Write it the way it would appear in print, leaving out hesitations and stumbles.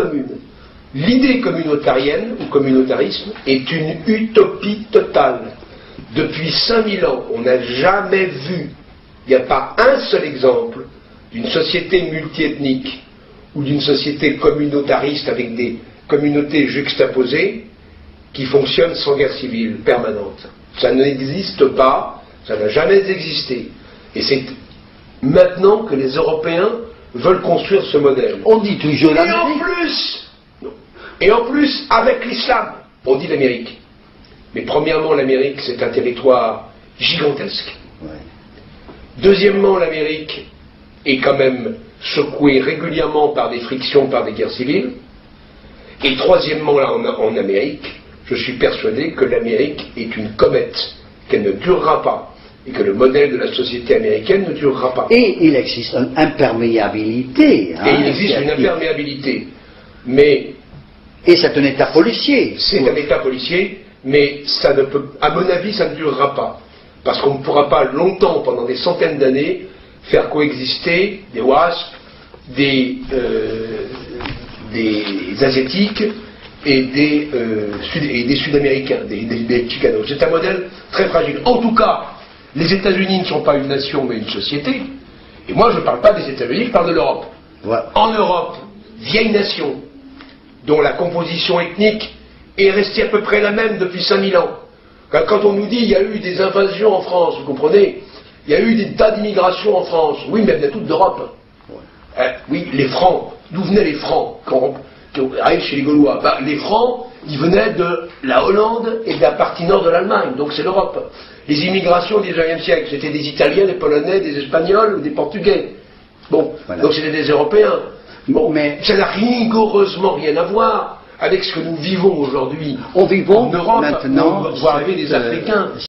commune. L'idée communautarienne ou communautarisme est une utopie totale. Depuis 5000 ans, on n'a jamais vu, il n'y a pas un seul exemple d'une société multiethnique ou d'une société communautariste avec des communautés juxtaposées qui fonctionne sans guerre civile permanente. Ça n'existe pas, ça n'a jamais existé. Et c'est maintenant que les Européens veulent construire ce modèle. On dit toujours l'Amérique. Et en plus, avec l'islam, on dit l'Amérique. Mais premièrement, l'Amérique, c'est un territoire gigantesque. Ouais. Deuxièmement, l'Amérique est quand même secouée régulièrement par des frictions, par des guerres civiles. Et troisièmement, là, en Amérique, je suis persuadé que l'Amérique est une comète, qu'elle ne durera pas, et que le modèle de la société américaine ne durera pas. Et il existe une imperméabilité. Et il existe une imperméabilité. Mais... Et c'est un État policier. C'est un État policier, mais ça ne peut, à mon avis, ça ne durera pas. Parce qu'on ne pourra pas longtemps, pendant des centaines d'années, faire coexister des WASP, des Asiatiques et des Sud-Américains, des Chicanos. C'est un modèle très fragile. En tout cas, les États-Unis ne sont pas une nation, mais une société. Et moi, je ne parle pas des États-Unis, je parle de l'Europe. Ouais. En Europe, vieille nation, dont la composition ethnique est restée à peu près la même depuis 5000 ans. Quand on nous dit qu'il y a eu des invasions en France, vous comprenez, il y a eu des tas d'immigrations en France, oui, mais elles venaient toutes d'Europe. Ouais. Oui, les Francs, d'où venaient les Francs qui arrivent chez les Gaulois? Les Francs, ils venaient de la Hollande et de la partie nord de l'Allemagne, donc c'est l'Europe. Les immigrations du XIXe siècle, c'était des Italiens, des Polonais, des Espagnols ou des Portugais. Bon, voilà. Donc c'était des Européens. Bon, mais ça n'a rigoureusement rien à voir avec ce que nous vivons aujourd'hui. On vit en Europe, maintenant, où on voit arriver des Africains.